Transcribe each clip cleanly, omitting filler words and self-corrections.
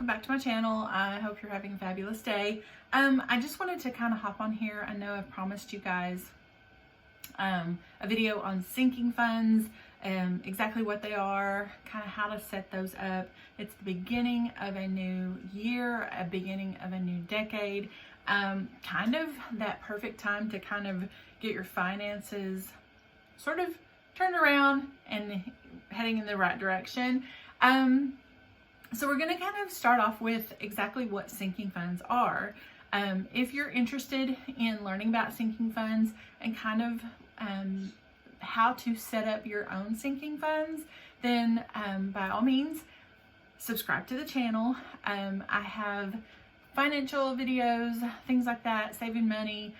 welcome back to my channel. I hope you're having a fabulous day. I just wanted to kind of hop on here. I know I've promised you guys a video on sinking funds, exactly what they are, kind of how to set those up. It's the beginning of a new year, a beginning of a new decade, kind of that perfect time to kind of get your finances sort of turned around and heading in the right direction. So we're going to kind of start off with exactly what sinking funds are. If you're interested in learning about sinking funds and kind of how to set up your own sinking funds, then by all means, subscribe to the channel. I have financial videos, things like that, saving money,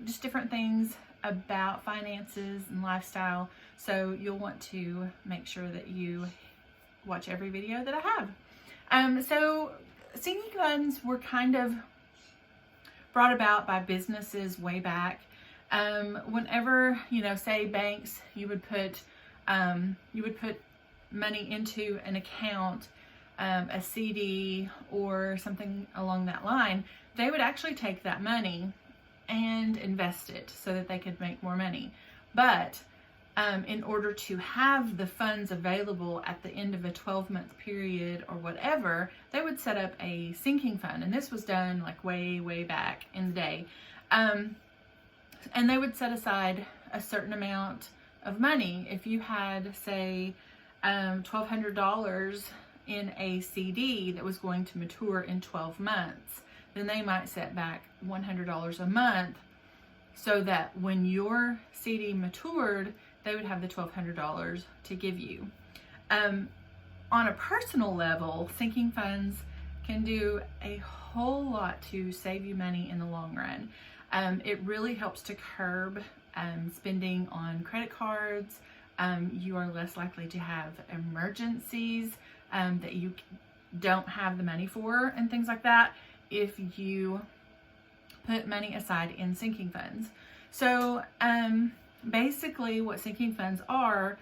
just different things about finances and lifestyle. So you'll want to make sure that you watch every video that I have. So sinking funds were kind of brought about by businesses way back. Whenever, say banks, you would put money into an account, a CD or something along that line, they would actually take that money and invest it so that they could make more money. But in order to have the funds available at the end of a 12-month period or whatever, they would set up a sinking fund. And this was done like way back in the day. And they would set aside a certain amount of money. If you had, say, $1,200 in a CD that was going to mature in 12 months, then they might set back $100 a month so that when your CD matured, they would have the $1,200 to give you. On a personal level, sinking funds can do a whole lot to save you money in the long run. It really helps to curb spending on credit cards. You are less likely to have emergencies that you don't have the money for and things like that if you put money aside in sinking funds. So basically what sinking funds are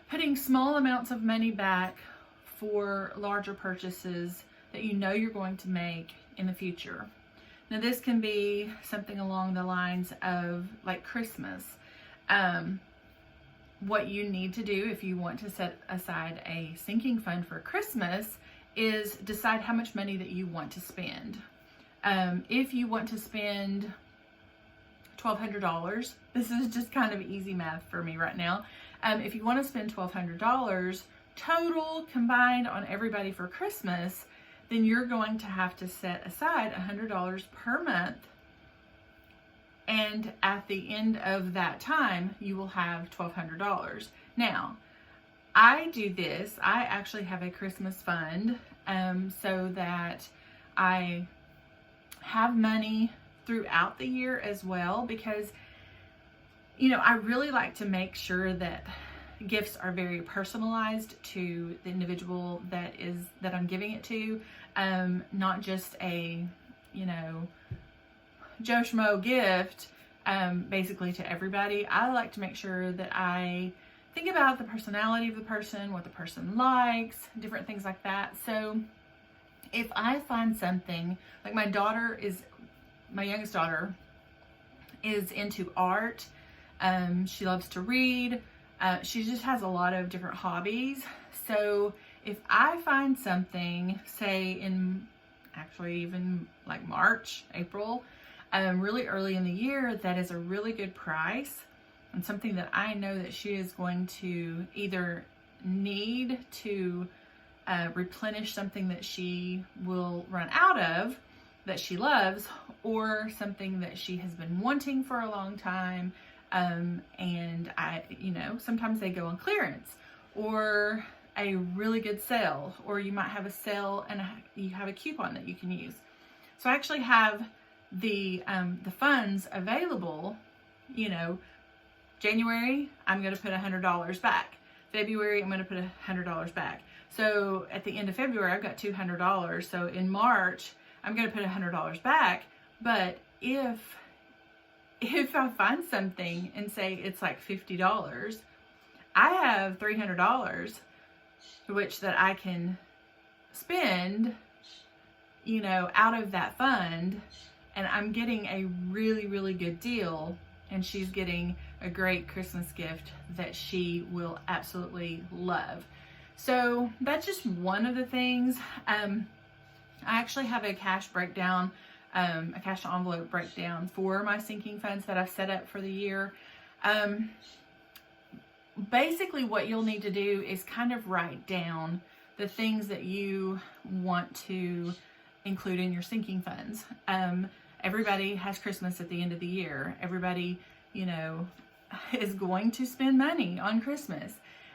putting small amounts of money back for larger purchases that you know you're going to make in the future. Now this can be something along the lines of like Christmas. What you need to do if you want to set aside a sinking fund for Christmas is decide how much money that you want to spend. If you want to spend $1,200, this is just kind of easy math for me right now. If you want to spend $1,200 total combined on everybody for Christmas, then you're going to have to set aside $100 per month. And at the end of that time, you will have $1,200. Now, I do this. I actually have a Christmas fund so that I have money throughout the year as well, because I really like to make sure that gifts are very personalized to the individual that I'm giving it to, not just a Joe Schmo gift basically to everybody. I like to make sure that I think about the personality of the person, what the person likes, different things like that. So if I find something, like my youngest daughter is into art. She loves to read. She just has a lot of different hobbies. So if I find something, say in actually even like March, April, really early in the year, that is a really good price and something that I know that she is going to either need to replenish something that she will run out of that she loves, or something that she has been wanting for a long time, and sometimes they go on clearance, or a really good sale, or you might have a sale and you have a coupon that you can use. So I actually have the funds available. January, I'm going to put $100 back. February, I'm going to put $100 back. So at the end of February, I've got $200. So in March, I'm going to put $100 back. But if I find something and say it's like $50, I have $300, which that I can spend, you know, out of that fund, and I'm getting a really, really good deal, and she's getting a great Christmas gift that she will absolutely love. So that's just one of the things. I actually have a cash breakdown, a cash envelope breakdown for my sinking funds that I've set up for the year. Basically what you'll need to do is kind of write down the things that you want to include in your sinking funds. Everybody has Christmas at the end of the year. Everybody, you know, is going to spend money on Christmas.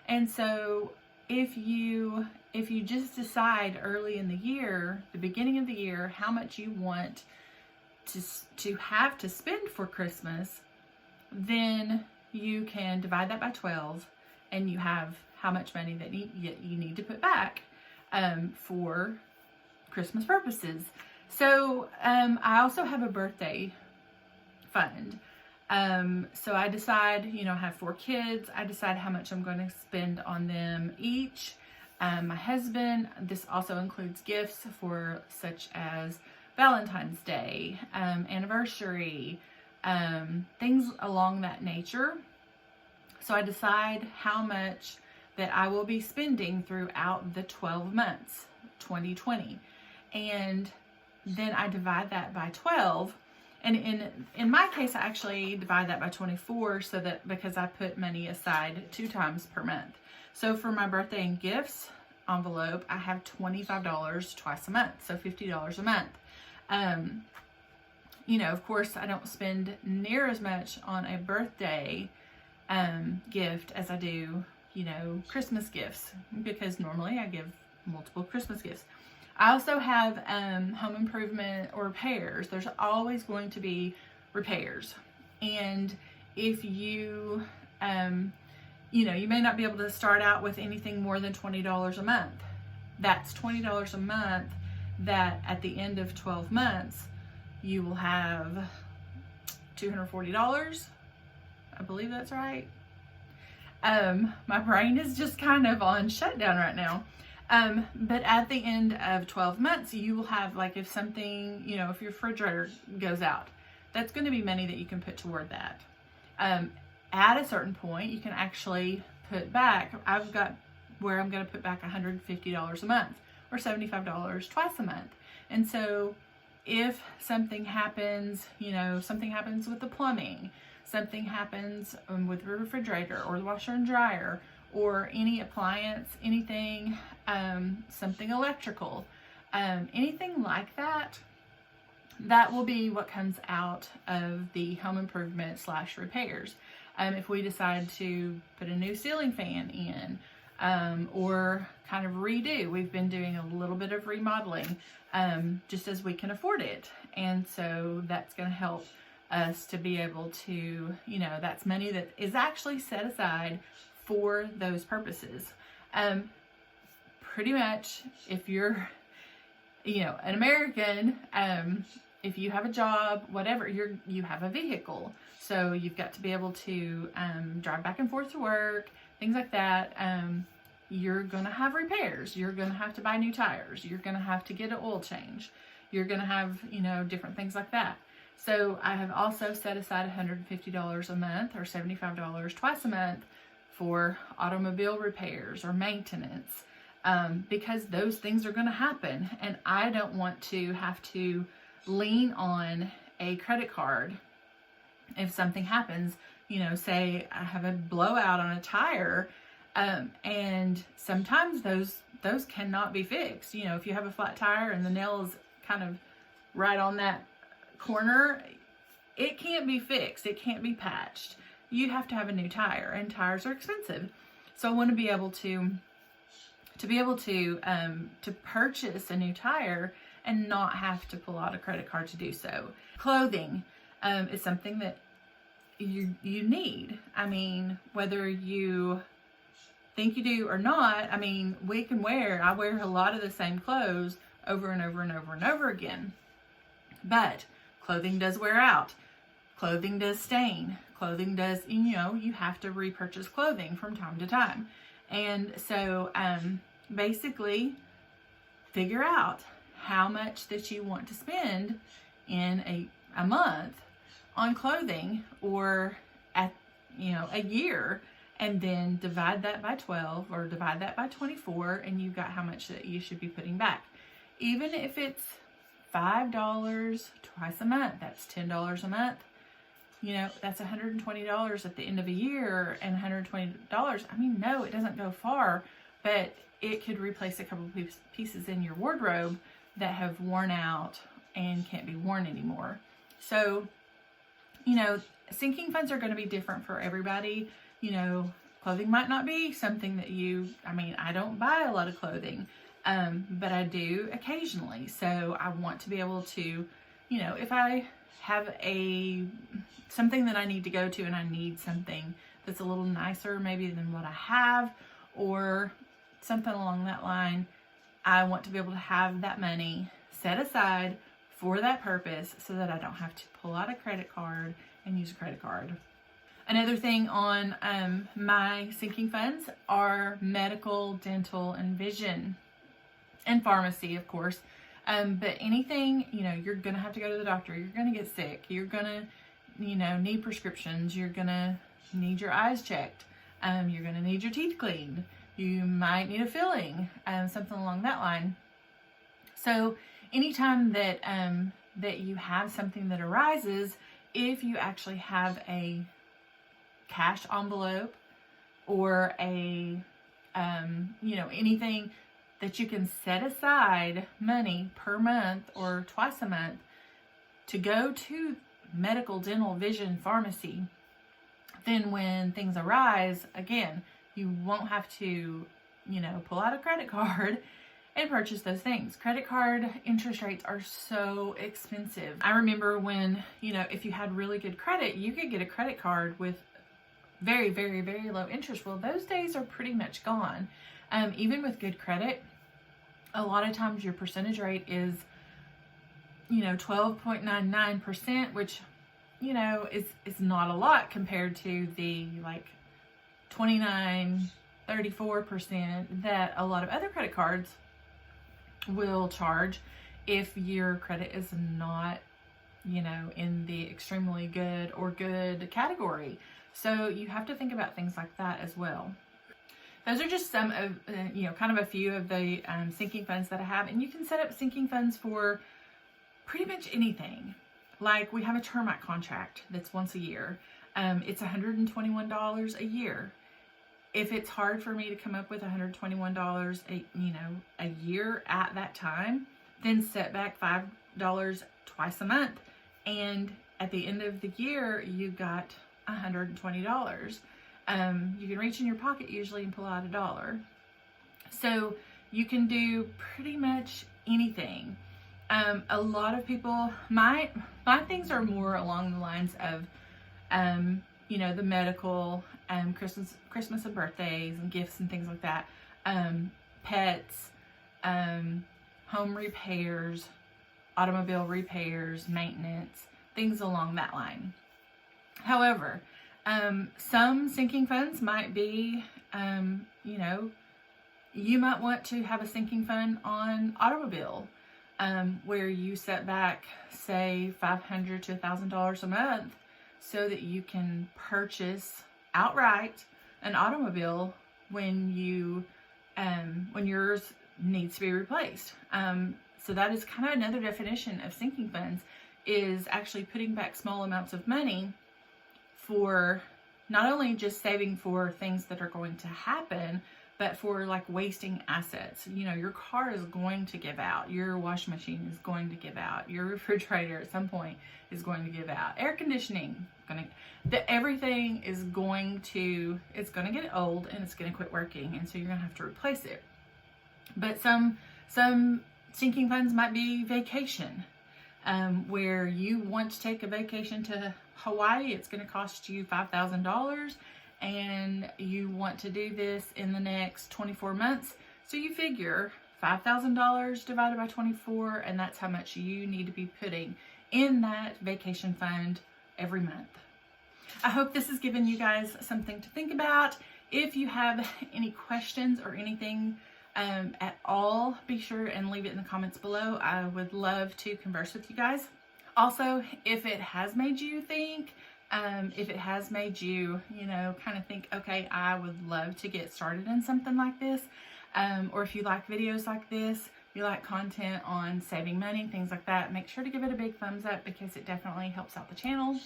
And so if you just decide early in the year, the beginning of the year, how much you want to have to spend for Christmas, then you can divide that by 12, and you have how much money that you need to put back for Christmas purposes. So I also have a birthday fund. So I decide, you know, I have 4 kids. I decide how much I'm going to spend on them each. My husband, this also includes gifts for such as Valentine's Day, anniversary, things along that nature. So I decide how much that I will be spending throughout the 12 months, 2020. And then I divide that by 12. And in my case, I actually divide that by 24, so that because I put money aside 2 times per month. So for my birthday and gifts envelope, I have $25 twice a month, so $50 a month. You know, of course, I don't spend near as much on a birthday gift as I do, you know, Christmas gifts, because normally I give multiple Christmas gifts. I also have home improvement or repairs. There's always going to be repairs. And if you, you know, you may not be able to start out with anything more than $20 a month. That's $20 a month that at the end of 12 months, you will have $240. I believe that's right. My brain is just kind of on shutdown right now. But at the end of 12 months, you will have, like, if something, you know, if your refrigerator goes out, that's going to be money that you can put toward that. At a certain point, you can actually put back, I've got where I'm going to put back $150 a month or $75 twice a month. And so if something happens, you know, something happens with the plumbing, something happens with the refrigerator or the washer and dryer, or any appliance, anything, something electrical, anything like that, that will be what comes out of the home improvement / repairs. If we decide to put a new ceiling fan in, or kind of redo, we've been doing a little bit of remodeling, just as we can afford it. And so that's going to help us to be able to, you know, that's money that is actually set aside for those purposes. Pretty much, if you're, you know, an American, if you have a job, whatever, you have a vehicle, so you've got to be able to drive back and forth to work, things like that. You're gonna have repairs. You're gonna have to buy new tires. You're gonna have to get an oil change. You're gonna have, you know, different things like that. So I have also set aside $150 a month or $75 twice a month for automobile repairs or maintenance, because those things are going to happen, and I don't want to have to lean on a credit card if something happens. You know, say I have a blowout on a tire, and sometimes those cannot be fixed. You know, if you have a flat tire and the nail is kind of right on that corner, it can't be fixed. It can't be patched. You have to have a new tire, and tires are expensive. So I want to be able to purchase a new tire and not have to pull out a credit card to do so. Clothing is something that you need. I mean, whether you think you do or not, I mean, I wear a lot of the same clothes over and over and over and over again. But clothing does wear out. Clothing does stain. Clothing does, you know, you have to repurchase clothing from time to time. And so basically, figure out how much that you want to spend in a month on clothing, or at, a year, and then divide that by 12 or divide that by 24, and you've got how much that you should be putting back. Even if it's $5 twice a month, that's $10 a month. That's $120 at the end of a year, and $120, I mean, no, it doesn't go far, but it could replace a couple of pieces in your wardrobe that have worn out and can't be worn anymore. So, sinking funds are going to be different for everybody. Clothing might not be something that I don't buy a lot of clothing, but I do occasionally. So I want to be able to, if I have something that I need to go to and I need something that's a little nicer maybe than what I have, or something along that line, I want to be able to have that money set aside for that purpose so that I don't have to pull out a credit card and use a credit card. Another thing on my sinking funds are medical, dental, and vision, and pharmacy, of course. But anything, you're going to have to go to the doctor. You're going to get sick. You're going to, need prescriptions. You're going to need your eyes checked. You're going to need your teeth cleaned. You might need a filling, something along that line. So anytime that you have something that arises, if you actually have a cash envelope or anything that you can set aside money per month or twice a month to go to medical, dental, vision, pharmacy, then when things arise, again, you won't have to, pull out a credit card and purchase those things. Credit card interest rates are so expensive. I remember when, if you had really good credit, you could get a credit card with very, very, very low interest. Well, those days are pretty much gone. Even with good credit, a lot of times your percentage rate is, 12.99%, which, is not a lot compared to the 29, 34% that a lot of other credit cards will charge if your credit is not, in the extremely good or good category. So you have to think about things like that as well. Those are just some of, kind of a few of the sinking funds that I have. And you can set up sinking funds for pretty much anything. Like we have a termite contract that's once a year. It's $121 a year. If it's hard for me to come up with $121 a year at that time, then set back $5 twice a month. And at the end of the year, you got $120. You can reach in your pocket usually and pull out $1. So you can do pretty much anything. A lot of people, my things are more along the lines of, the medical, Christmas and birthdays and gifts and things like that, pets, home repairs, automobile repairs, maintenance, things along that line. However, some sinking funds might be, you might want to have a sinking fund on automobile, where you set back, say, $500 to $1,000 a month so that you can purchase outright an automobile when yours needs to be replaced. So that is kind of another definition of sinking funds, is actually putting back small amounts of money for not only just saving for things that are going to happen, but for wasting assets. Your car is going to give out, your washing machine is going to give out, your refrigerator at some point is going to give out, air conditioning, everything is it's going to get old and it's going to quit working, and so you're going to have to replace it. But some sinking funds might be vacation, where you want to take a vacation to Hawaii. It's going to cost you $5,000, and you want to do this in the next 24 months. So you figure $5,000 divided by 24, and that's how much you need to be putting in that vacation fund every month. I hope this has given you guys something to think about. If you have any questions or anything at all, be sure and leave it in the comments below. I would love to converse with you guys. Also, if it has made you think, if it has made you, kind of think, okay, I would love to get started in something like this, or if you like videos like this, you like content on saving money, things like that, make sure to give it a big thumbs up because it definitely helps out the channel.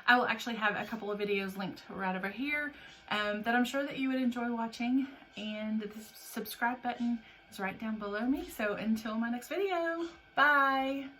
I will actually have a couple of videos linked right over here that I'm sure that you would enjoy watching, and the subscribe button is right down below me. So until my next video, bye!